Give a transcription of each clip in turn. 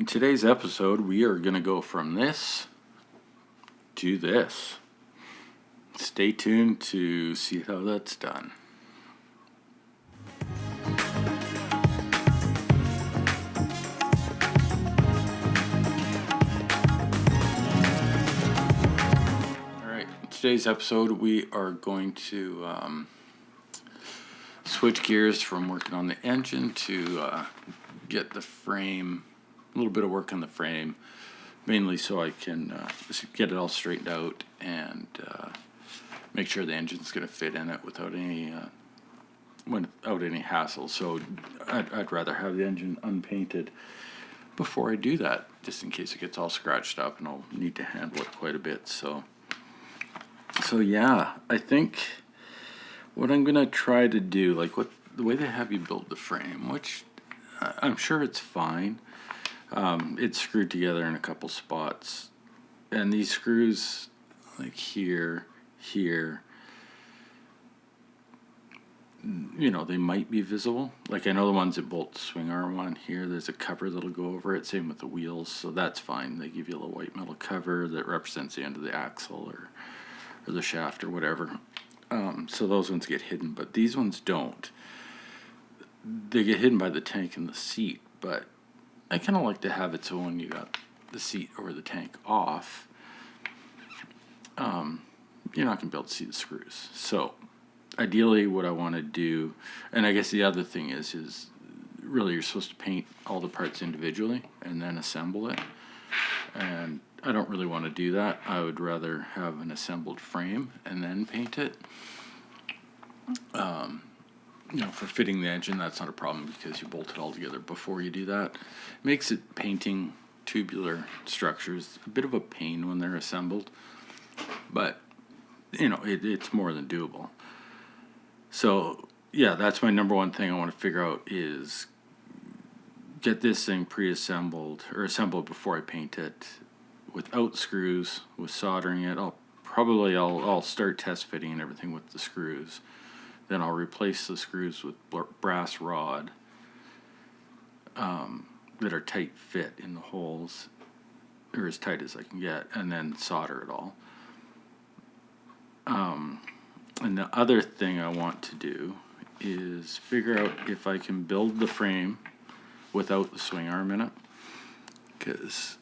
today's episode, we are going to go from this to this. Stay tuned to see how that's done. Alright, in today's episode, we are going to switch gears from working on the engine to get the frame, a little bit of work on the frame, mainly so I can get it all straightened out and make sure the engine's going to fit in it without any hassle. So I'd rather have the engine unpainted before I do that, just in case it gets all scratched up and I'll need to handle it quite a bit. So yeah, I think what I'm going to try to do, like the way they have you build the frame, which I'm sure it's fine. It's screwed together in a couple spots, and these screws, like here, they might be visible. Like I know the ones that bolt the swing arm on here, there's a cover that'll go over it. Same with the wheels, so that's fine. They give you a little white metal cover that represents the end of the axle or the shaft or whatever. So those ones get hidden, but these ones don't. They get hidden by the tank and the seat, but I kind of like to have it so when you got the seat or the tank off, you're not going to be able to see the screws. So ideally what I want to do, and I guess the other thing is really you're supposed to paint all the parts individually and then assemble it. And I don't really want to do that. I would rather have an assembled frame and then paint it. For fitting the engine, that's not a problem because you bolt it all together before you do that. It makes it painting tubular structures a bit of a pain when they're assembled, but it's more than doable. So yeah, that's my number one thing I want to figure out is get this thing pre-assembled or assembled before I paint it, without screws, with soldering it. I'll start test fitting and everything with the screws. Then I'll replace the screws with brass rod that are tight fit in the holes, or as tight as I can get, and then solder it all. And the other thing I want to do is figure out if I can build the frame without the swing arm in it. Because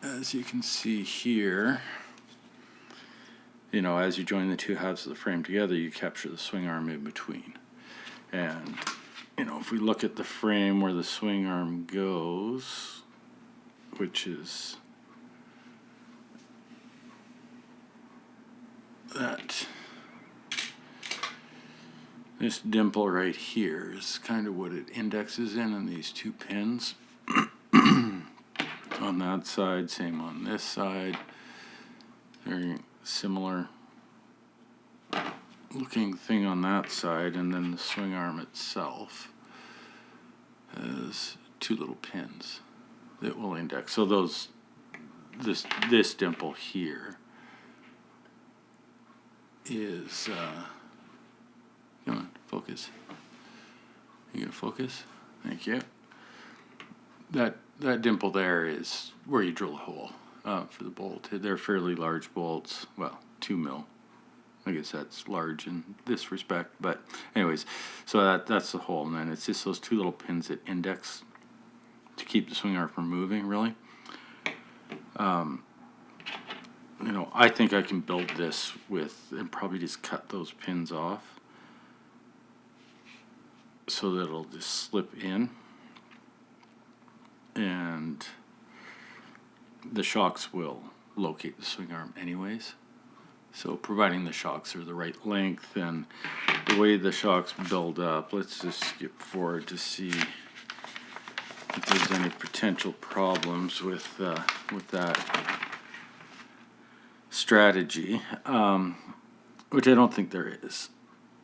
as you can see here, as you join the two halves of the frame together, you capture the swing arm in between. And, if we look at the frame where the swing arm goes, which is this dimple right here is kind of what it indexes in, and these two pins on that side, same on this side. Very similar looking thing on that side, and then the swing arm itself has two little pins that will index. So this dimple here is come on, focus. You gonna focus? Thank you. That dimple there is where you drill a hole for the bolt. They're fairly large bolts. Well, 2 mil. I guess that's large in this respect. But anyways, so that's the hole. And then it's just those two little pins that index to keep the swing arm from moving, really. I think I can build this and probably just cut those pins off so that it'll just slip in. And the shocks will locate the swing arm anyways. So providing the shocks are the right length and the way the shocks build up, let's just skip forward to see if there's any potential problems with that strategy, which I don't think there is.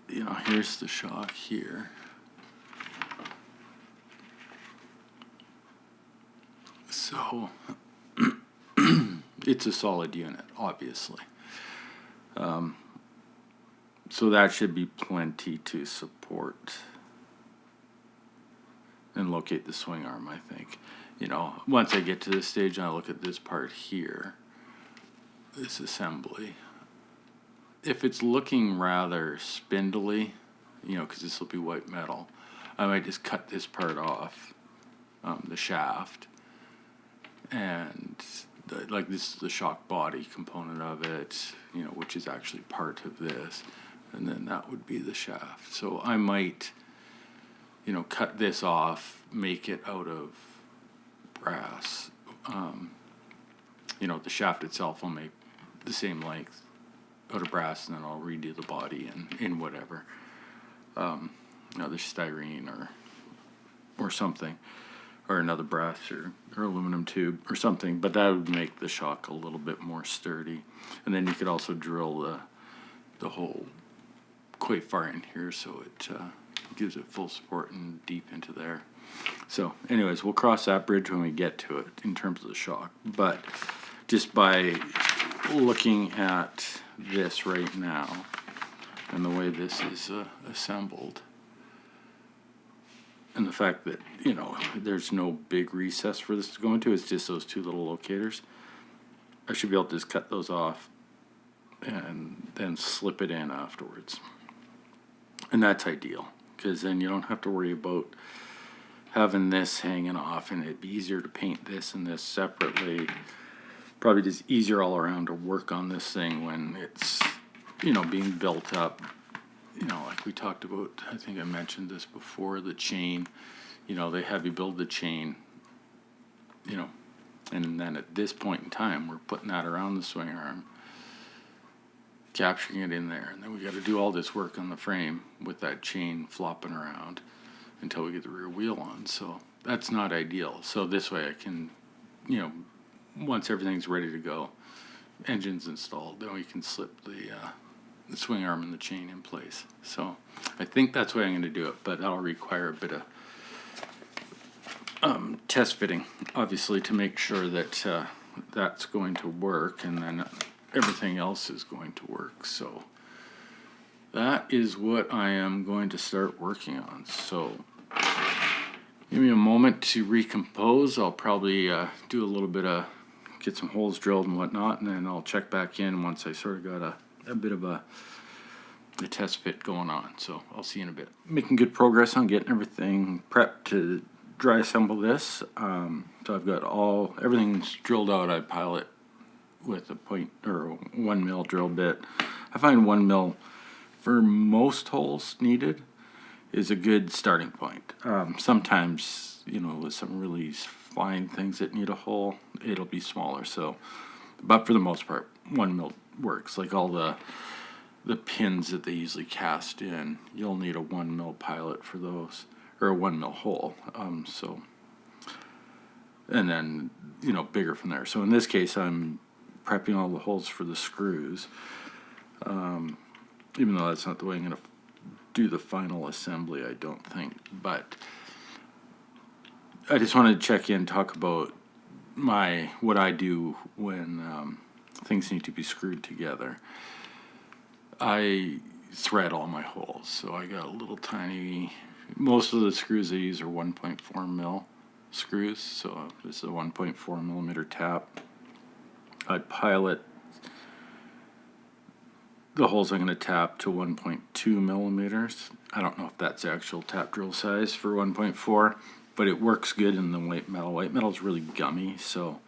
Here's the shock here. So it's a solid unit, obviously. So that should be plenty to support and locate the swing arm, I think. you know, once I get to this stage and I look at this part here, this assembly, if it's looking rather spindly, you know, because this will be white metal, I might just cut this part off, the shaft, and like this is the shock body component of it, you know, which is actually part of this, and then that would be the shaft. So I might, you know, cut this off, make it out of brass. You know, the shaft itself I'll make the same length out of brass, and then I'll redo the body in whatever, another styrene or something, or another brass or aluminum tube or something. But that would make the shock a little bit more sturdy. And then you could also drill the hole quite far in here, so it gives it full support and deep into there. So anyways, we'll cross that bridge when we get to it in terms of the shock. But just by looking at this right now and the way this is assembled, and the fact that, you know, there's no big recess for this to go into, it's just those two little locators, I should be able to just cut those off and then slip it in afterwards. And that's ideal, because then you don't have to worry about having this hanging off, and it'd be easier to paint this and this separately. Probably just easier all around to work on this thing when it's, you know, being built up. You know, like we talked about, I think I mentioned this before, the chain, you know, they have you build the chain, you know, and then at this point in time, we're putting that around the swing arm, capturing it in there, and then we got to do all this work on the frame with that chain flopping around until we get the rear wheel on. So that's not ideal. So this way I can, you know, once everything's ready to go, engine's installed, then we can slip the swing arm and the chain in place. So I think that's the way I'm going to do it, but that'll require a bit of test fitting, obviously, to make sure that that's going to work, and then everything else is going to work. So that is what I am going to start working on. So give me a moment to recompose. I'll probably do a little bit of, get some holes drilled and whatnot, and then I'll check back in once I sort of got a bit of a test fit going on. So I'll see you in a bit. Making good progress on getting everything prepped to dry assemble this. So I've got everything's drilled out. I pilot with a 1 mil drill bit. I find 1 mil for most holes needed is a good starting point. Sometimes, you know, with some really fine things that need a hole, it'll be smaller. So, but for the most part, 1 mil works. Like all the pins that they usually cast in, you'll need a 1 mil pilot for those, or a 1 mil hole. So, and then, you know, bigger from there. So in this case, I'm prepping all the holes for the screws, even though that's not the way I'm going to do the final assembly, I don't think. But I just wanted to check in, talk about what I do when things need to be screwed together. I thread all my holes, so I got a little tiny, most of the screws I use are 1.4 mil screws, so this is a 1.4 millimeter tap. I pilot the holes I'm going to tap to 1.2 millimeters. I don't know if that's the actual tap drill size for 1.4, but it works good in the white metal. White metal is really gummy, so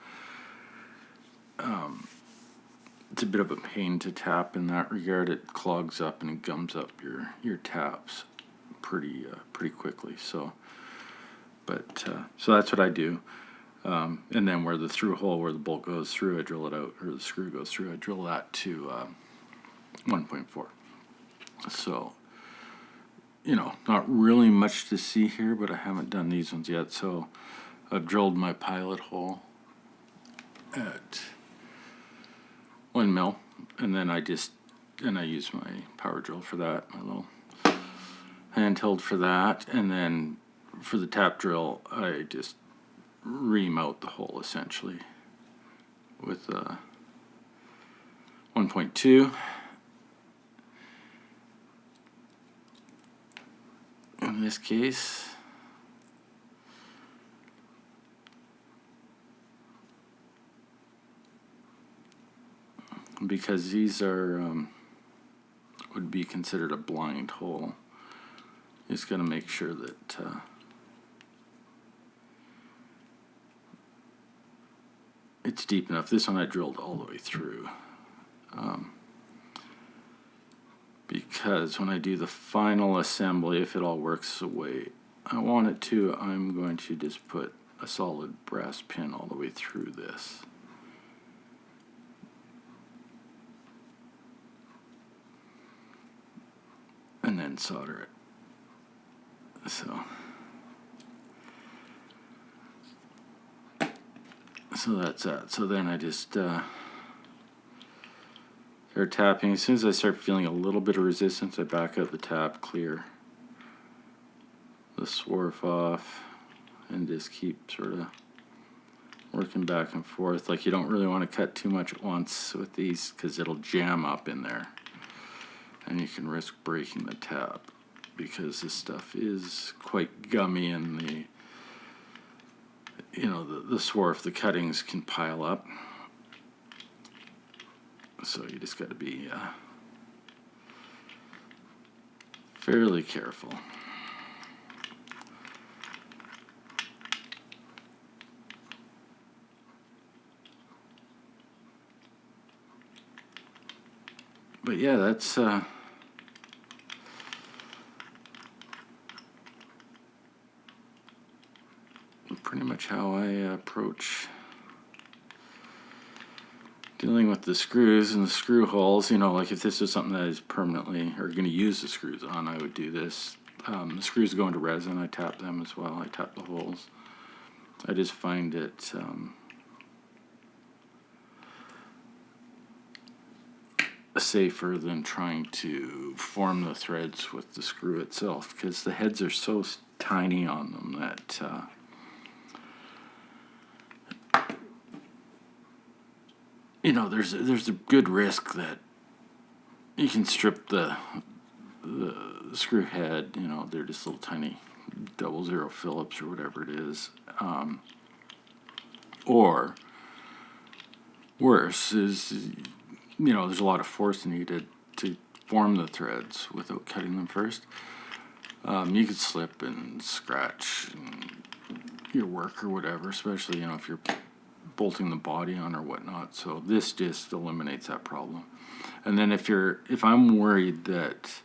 it's a bit of a pain to tap in that regard. It clogs up and it gums up your taps pretty quickly. So, so that's what I do. And then where the through hole where the bolt goes through, I drill it out, or the screw goes through, I drill that to 1.4. So, you know, not really much to see here, but I haven't done these ones yet. So I've drilled my pilot hole at 1 mil, and then I use my power drill for that, my little handheld for that, and then for the tap drill, I just ream out the hole essentially with 1.2. In this case, because these are would be considered a blind hole. You just got to make sure that it's deep enough. This one I drilled all the way through. Because when I do the final assembly, if it all works the way I want it to, I'm going to just put a solid brass pin all the way through this. And then solder it. So that's that. So then I just start tapping. As soon as I start feeling a little bit of resistance, I back out the tap, clear the swarf off, and just keep sort of working back and forth. Like, you don't really want to cut too much at once with these because it'll jam up in there, and you can risk breaking the tap because this stuff is quite gummy, and the swarf, the cuttings can pile up. So you just got to be fairly careful. But yeah, that's pretty much how I approach dealing with the screws and the screw holes. Like if this is something that is permanently or going to use the screws on, I would do this. The screws go into resin. I tap them as well. I tap the holes. I just find it safer than trying to form the threads with the screw itself, because the heads are so tiny on them that there's a good risk that you can strip the screw head. They're just little tiny 00 Phillips or whatever it is, or worse is there's a lot of force needed to form the threads without cutting them first. You could slip and scratch your work or whatever, especially if you're bolting the body on or whatnot. So this just eliminates that problem. And then if I'm worried that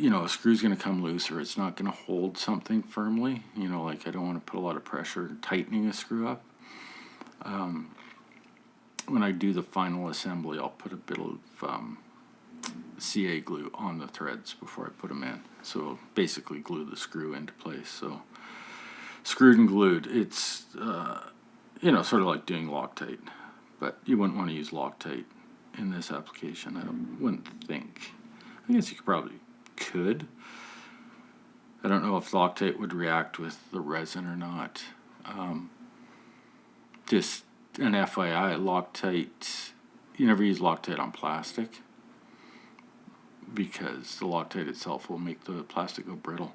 a screw's going to come loose or it's not going to hold something firmly, like I don't want to put a lot of pressure tightening a screw up. When I do the final assembly, I'll put a bit of CA glue on the threads before I put them in. So basically glue the screw into place. So screwed and glued, it's sort of like doing Loctite, but you wouldn't want to use Loctite in this application. I wouldn't think. I guess you could. I don't know if Loctite would react with the resin or not. Just an FYI, Loctite, you never use Loctite on plastic because the Loctite itself will make the plastic go brittle.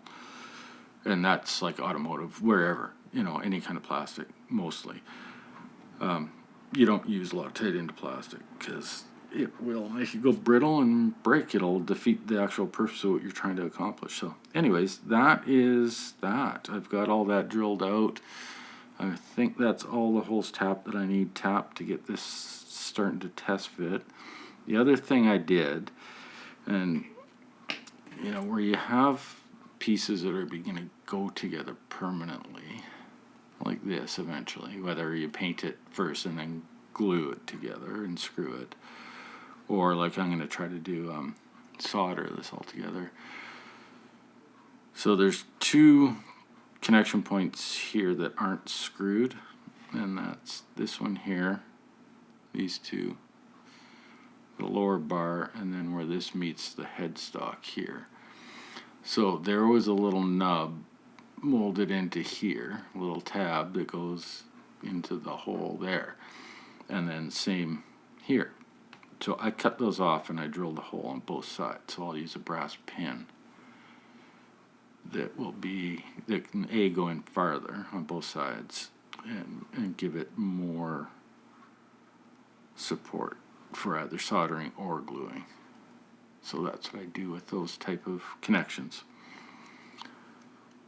And that's like automotive, wherever, any kind of plastic, mostly. You don't use Loctite into plastic because it will make it go brittle and break. It'll defeat the actual purpose of what you're trying to accomplish. So anyways, that is that. I've got all that drilled out. I think that's all the holes tapped that I need tapped to get this starting to test fit. The other thing I did, and where you have pieces that are going to go together permanently, like this eventually, whether you paint it first and then glue it together and screw it, or like I'm going to try to do solder this all together. So there's two connection points here that aren't screwed, and that's this one here, these two, the lower bar, and then where this meets the headstock here. So there was a little nub molded into here, a little tab that goes into the hole there, and then same here. So I cut those off and I drilled a hole on both sides. So I'll use a brass pin that can go in farther on both sides and give it more support for either soldering or gluing. So that's what I do with those type of connections.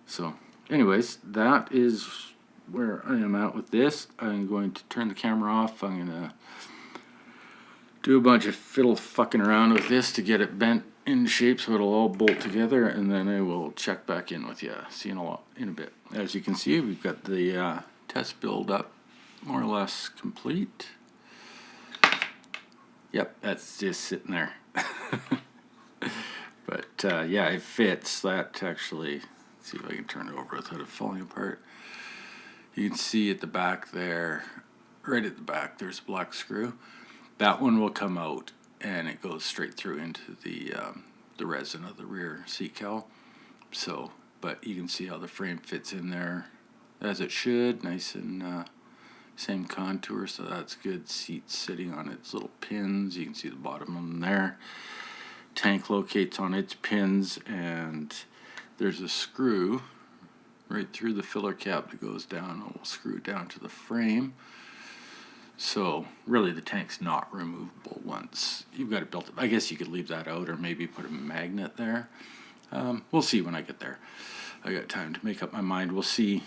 So anyways, that is where I am at with this. I'm going to turn the camera off. I'm going to do a bunch of fiddle fucking around with this to get it bent in shape so it'll all bolt together, and then I will check back in with you. See you in a bit. As you can see, we've got the test build up more or less complete. Yep, that's just sitting there. But yeah, it fits. That actually, let's see if I can turn it over without it falling apart. You can see at the back there, right at the back, there's a black screw. That one will come out and it goes straight through into the resin of the rear seat cowl. So, but you can see how the frame fits in there as it should, nice and same contour, so that's good. Seat sitting on its little pins. You can see the bottom of them there. Tank locates on its pins, and there's a screw right through the filler cap that goes down and will screw down to the frame. So really the tank's not removable once you've got it built. I guess you could leave that out or maybe put a magnet there. We'll see when I get there. I got time to make up my mind. We'll see.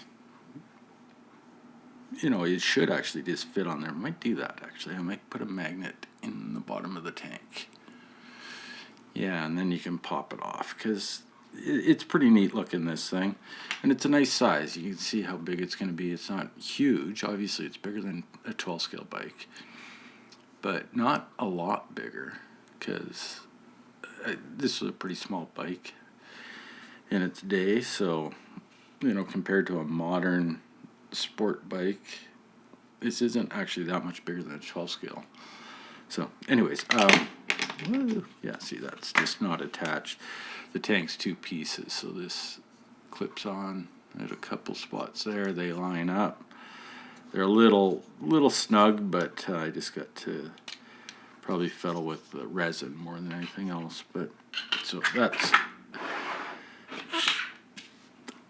You know, it should actually just fit on there. I might do that actually. I might put a magnet in the bottom of the tank. Yeah, and then you can pop it off, because it's pretty neat looking, this thing. And it's a nice size. You can see how big it's going to be. It's not huge. Obviously, it's bigger than a 12 scale bike. But not a lot bigger, because this was a pretty small bike in its day. So, you know, compared to a modern sport bike, this isn't actually that much bigger than a 12 scale. So, anyways, yeah, see, that's just not attached. The tank's two pieces, so this clips on. There's a couple spots there. They line up. They're a little snug, but I just got to probably fiddle with the resin more than anything else. But so that's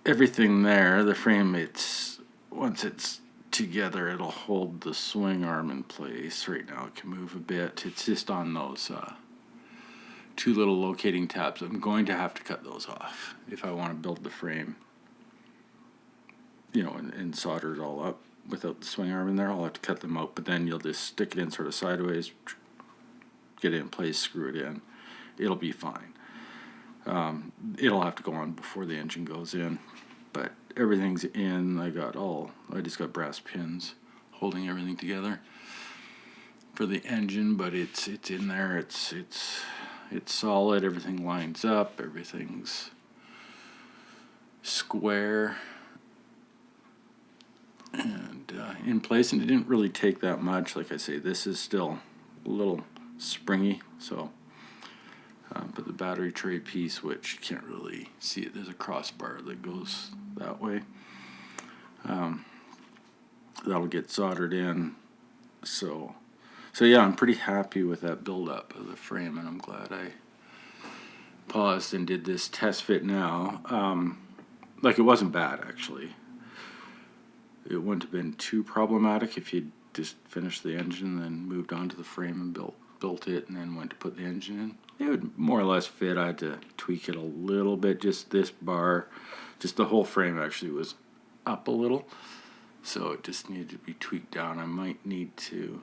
everything there. The frame, once it's together, it'll hold the swing arm in place. Right now it can move a bit. It's just on those two little locating tabs. I'm going to have to cut those off if I want to build the frame, you know, and solder it all up without the swing arm in there. I'll have to cut them out, but then you'll just stick it in sort of sideways, get it in place, screw it in. It'll be fine. It'll have to go on before the engine goes in, but everything's in. I just got brass pins holding everything together for the engine, but it's in there. It's solid. Everything lines up. Everything's square and in place. And it didn't really take that much. Like I say, this is still a little springy. So, but the battery tray piece, which you can't really see it, there's a crossbar that goes that way. That'll get soldered in. So yeah, I'm pretty happy with that build-up of the frame, and I'm glad I paused and did this test fit now. Like, it wasn't bad, actually. It wouldn't have been too problematic if you'd just finished the engine and then moved on to the frame and built it and then went to put the engine in. It would more or less fit. I had to tweak it a little bit. Just this bar, just the whole frame actually was up a little, so it just needed to be tweaked down. I might need to...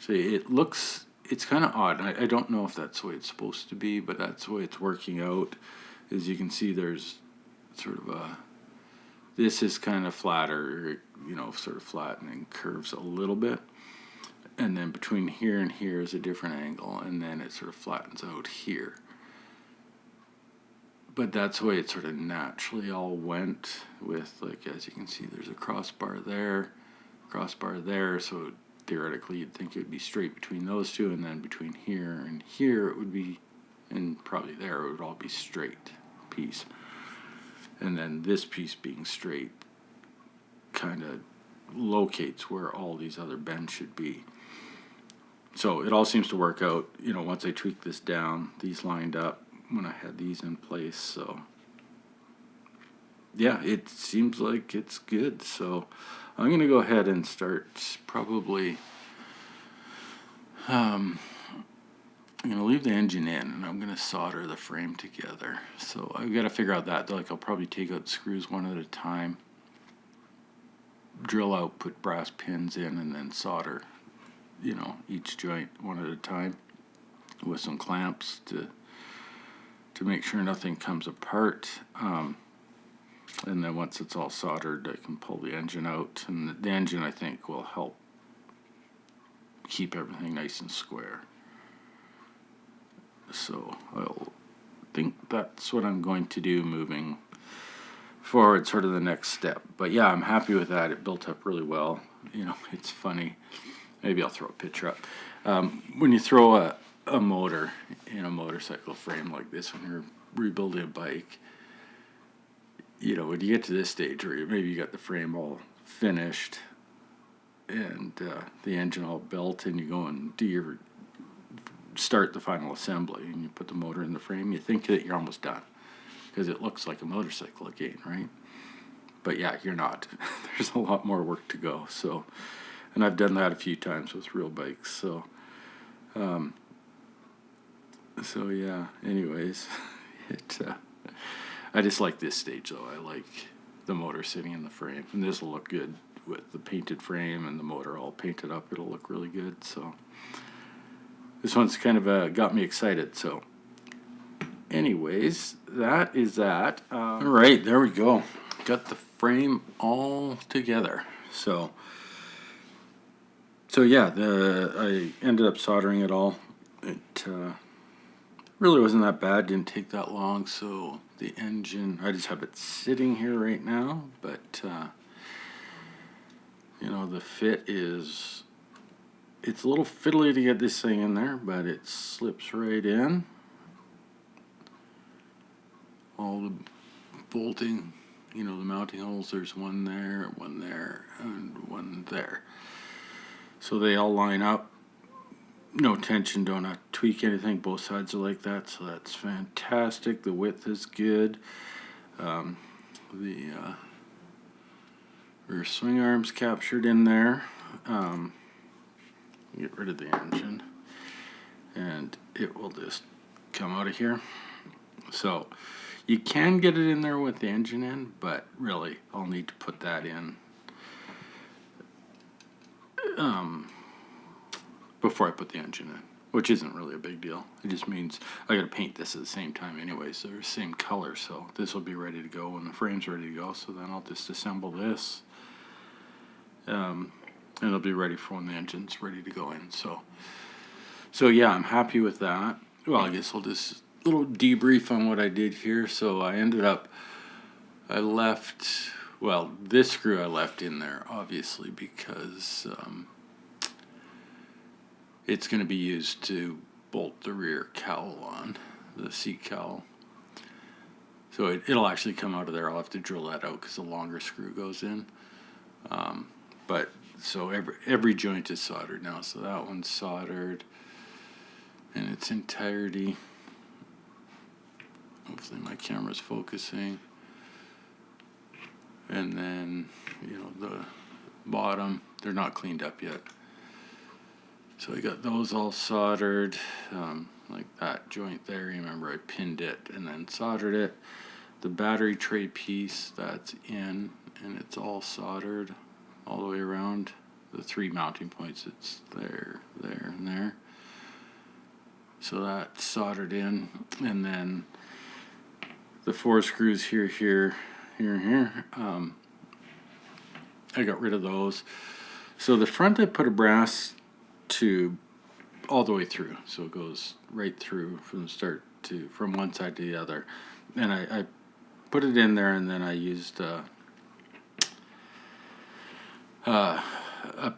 So it's kind of odd. I don't know if that's the way it's supposed to be, but that's the way it's working out. As you can see, there's sort of this is kind of flatter, you know, sort of flat and then curves a little bit. And then between here and here is a different angle, and then it sort of flattens out here. But that's the way it sort of naturally all went with, like, as you can see, there's a crossbar there, so theoretically you'd think it would be straight between those two, and then between here and here it would be, and probably there it would all be straight piece. And then this piece being straight kind of locates where all these other bends should be. So it all seems to work out. You know, once I tweaked this down, these lined up when I had these in place. So yeah, it seems like it's good. So I'm going to go ahead and start probably I'm going to leave the engine in, and I'm going to solder the frame together. So I've got to figure out that. Like, I'll probably take out screws one at a time, drill out, put brass pins in, and then solder, each joint one at a time with some clamps to make sure nothing comes apart. And then once it's all soldered, I can pull the engine out. And the engine, I think, will help keep everything nice and square. So I'll think that's what I'm going to do moving forward, sort of the next step. But yeah, I'm happy with that. It built up really well. It's funny. Maybe I'll throw a picture up. When you throw a motor in a motorcycle frame like this, when you're rebuilding a bike, when you get to this stage where maybe you got the frame all finished and the engine all built, and you go and start the final assembly, and you put the motor in the frame, you think that you're almost done because it looks like a motorcycle again, right? But yeah, you're not. There's a lot more work to go. So, and I've done that a few times with real bikes. So yeah. Anyways, I just like this stage though. I like the motor sitting in the frame, and this will look good with the painted frame and the motor all painted up. It'll look really good. So this one's kind of got me excited. So anyways, that is that. All right, there we go. Got the frame all together. So yeah, I ended up soldering it all. It really wasn't that bad. Didn't take that long. So the engine, I just have it sitting here right now. But the fit is, it's a little fiddly to get this thing in there, but it slips right in. All the bolting, the mounting holes, there's one there, and one there. So they all line up. No tension, don't have to tweak anything. Both sides are like that, so that's fantastic. The width is good. The rear swing arms captured in there. Get rid of the engine, and it will just come out of here. So you can get it in there with the engine in, but really I'll need to put that in before I put the engine in, which isn't really a big deal. It just means I got to paint this at the same time anyway, so they're the same color. So this will be ready to go when the frame's ready to go. So then I'll just assemble this, and it'll be ready for when the engine's ready to go in. So yeah, I'm happy with that. Well, I guess I'll just little debrief on what I did here. So I left, this screw I left in there obviously because it's going to be used to bolt the rear cowl on, the seat cowl. So it'll actually come out of there. I'll have to drill that out because the longer screw goes in. But so every joint is soldered now. So that one's soldered in its entirety. Hopefully my camera's focusing. And then, the bottom, they're not cleaned up yet. So I got those all soldered, like that joint there. Remember I pinned it and then soldered it. The battery tray piece, that's in, and it's all soldered all the way around. The 3 mounting points, it's there, there, and there. So that's soldered in, and then the 4 screws here, here, here, and here. I got rid of those. So the front I put a brass tube all the way through, so it goes right through from the start from one side to the other. And I put it in there, and then I used a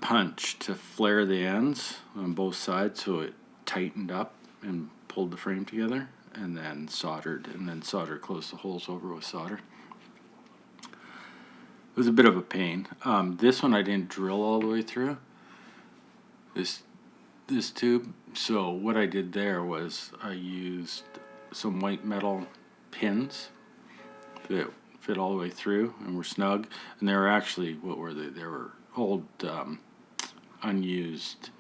punch to flare the ends on both sides, so it tightened up and pulled the frame together, and then soldered closed the holes over with solder. It was a bit of a pain. This one I didn't drill all the way through this tube. So what I did there was I used some white metal pins that fit all the way through and were snug. And they were actually, what were they? They were old unused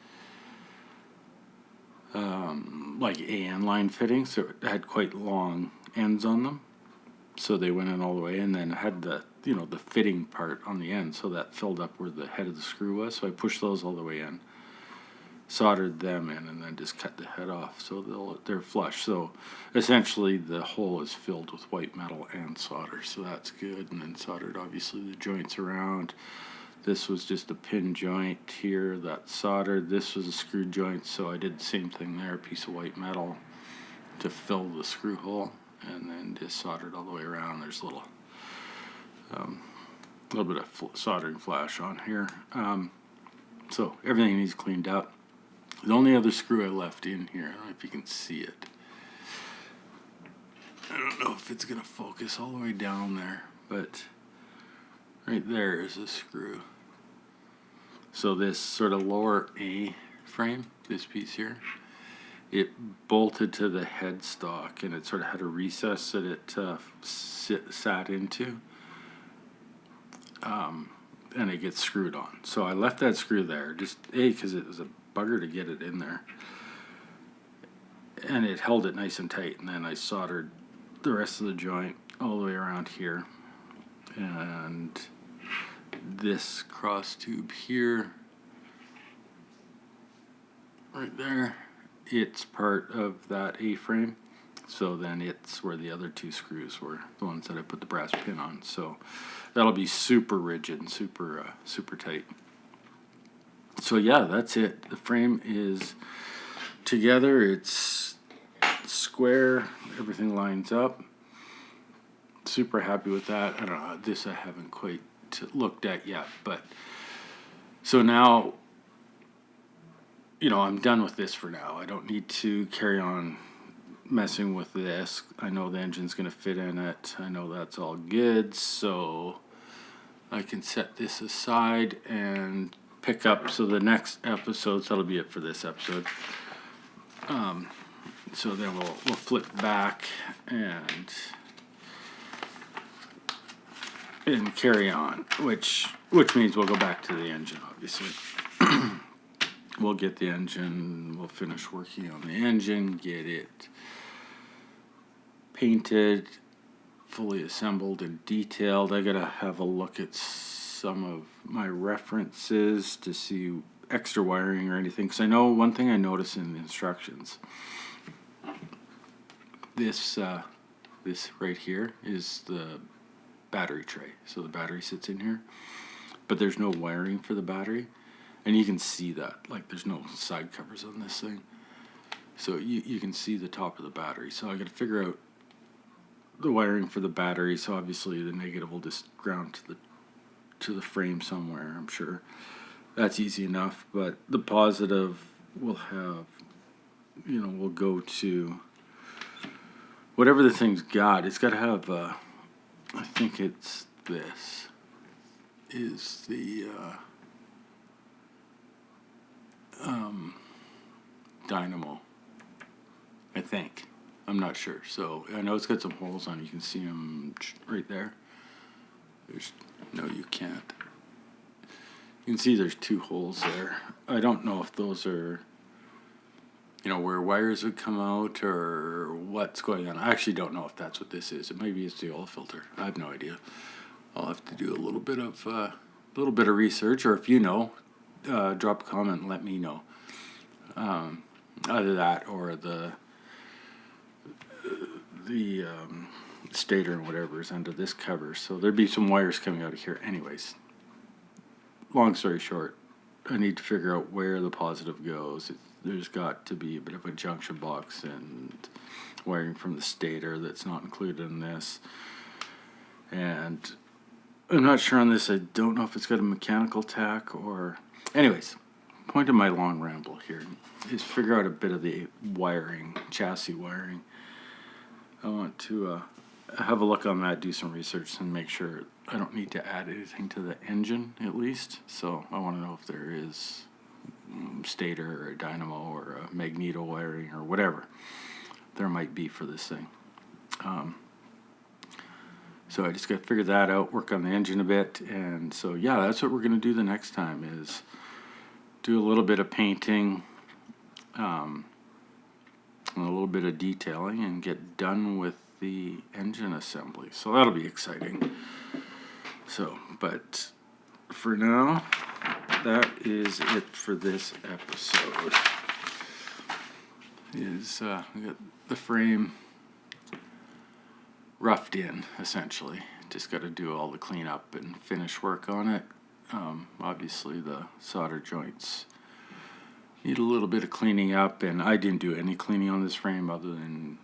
like AN line fittings, so it had quite long ends on them. So they went in all the way, and then it had the the fitting part on the end, so that filled up where the head of the screw was. So I pushed those all the way in, soldered them in, and then just cut the head off so they're flush. So essentially the hole is filled with white metal and solder, so that's good. And then soldered obviously the joints around. This was just a pin joint here that's soldered. This was a screw joint, so I did the same thing there, a piece of white metal to fill the screw hole, and then just soldered all the way around. There's a little bit of soldering flash on here. So everything needs cleaned up. The only other screw I left in here, I don't know if you can see it. I don't know if it's going to focus all the way down there, but right there is a screw. So this sort of lower A frame, this piece here, it bolted to the headstock, and it sort of had a recess that it sat into, and it gets screwed on. So I left that screw there, just because it was a bugger to get it in there, and it held it nice and tight. And then I soldered the rest of the joint all the way around here, and this cross tube here, right there, it's part of that A-frame. So then it's where the other two screws were, the ones that I put the brass pin on. So that'll be super rigid and super tight. So yeah, that's it. The frame is together. It's square. Everything lines up. Super happy with that. I don't know. This I haven't quite looked at yet, but so now, I'm done with this for now. I don't need to carry on messing with this. I know the engine's going to fit in it. I know that's all good, so I can set this aside and pick up. So the next episodes, that'll be it for this episode. So then we'll flip back and carry on, which means we'll go back to the engine, obviously. We'll get the engine, we'll finish working on the engine, get it painted, fully assembled and detailed. I gotta have a look at some of my references to see extra wiring or anything, because I know one thing I noticed in the instructions, this right here is the battery tray. So the battery sits in here, but there's no wiring for the battery, and you can see that, like, there's no side covers on this thing, so you can see the top of the battery. So I got to figure out the wiring for the battery. So obviously the negative will just ground to the frame somewhere, I'm sure. That's easy enough, but the positive will have, we'll go to whatever the thing's got. It's got to have I think it's this is the dynamo, I think. I'm not sure. So I know it's got some holes on it. You can see them right there. No, you can't. You can see there's two holes there. I don't know if those are, where wires would come out or what's going on. I actually don't know if that's what this is. It maybe it's the oil filter. I have no idea. I'll have to do a little bit of research, or if you know, drop a comment and let me know. Either that or the stator and whatever is under this cover. So there'd be some wires coming out of here. Anyways, long story short, I need to figure out where the positive goes. There's got to be a bit of a junction box and wiring from the stator that's not included in this. And I'm not sure on this. I don't know if it's got a mechanical tack or... Anyways, point of my long ramble here is figure out a bit of the wiring, chassis wiring. I want to have a look on that, do some research, and make sure I don't need to add anything to the engine, at least. So I want to know if there is stator or a dynamo or a magneto wiring or whatever there might be for this thing. So I just got to figure that out, work on the engine a bit. And so, yeah, that's what we're going to do the next time, is do a little bit of painting, and a little bit of detailing and get done with the engine assembly. So that'll be exciting. So, but for now, that is it for this episode. We got the frame roughed in, essentially. Just got to do all the cleanup and finish work on it. Obviously, the solder joints need a little bit of cleaning up, and I didn't do any cleaning on this frame other than,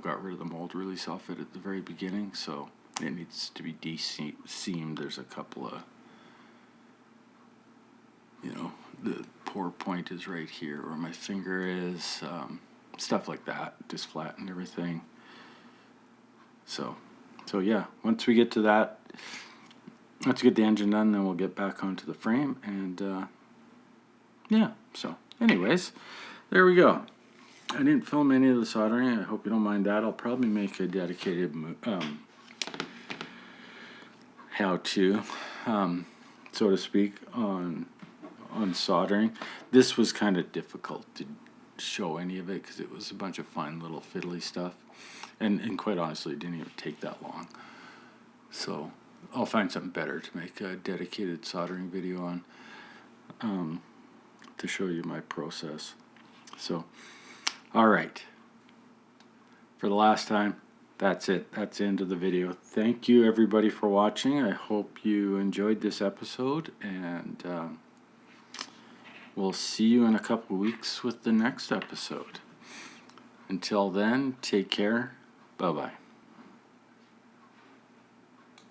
got rid of the mold release off it at the very beginning, so it needs to be de-seamed. There's a couple of, the pour point is right here where my finger is, stuff like that, just flatten everything. So yeah, once we get to that, let's get the engine done, then we'll get back onto the frame, and yeah, so anyways, there we go. I didn't film any of the soldering. I hope you don't mind that. I'll probably make a dedicated how-to, so to speak, on soldering. This was kind of difficult to show any of it because it was a bunch of fine little fiddly stuff, and quite honestly, it didn't even take that long. So I'll find something better to make a dedicated soldering video on, to show you my process. So, all right. For the last time, that's it. That's the end of the video. Thank you, everybody, for watching. I hope you enjoyed this episode, and we'll see you in a couple weeks with the next episode. Until then, take care. Bye-bye.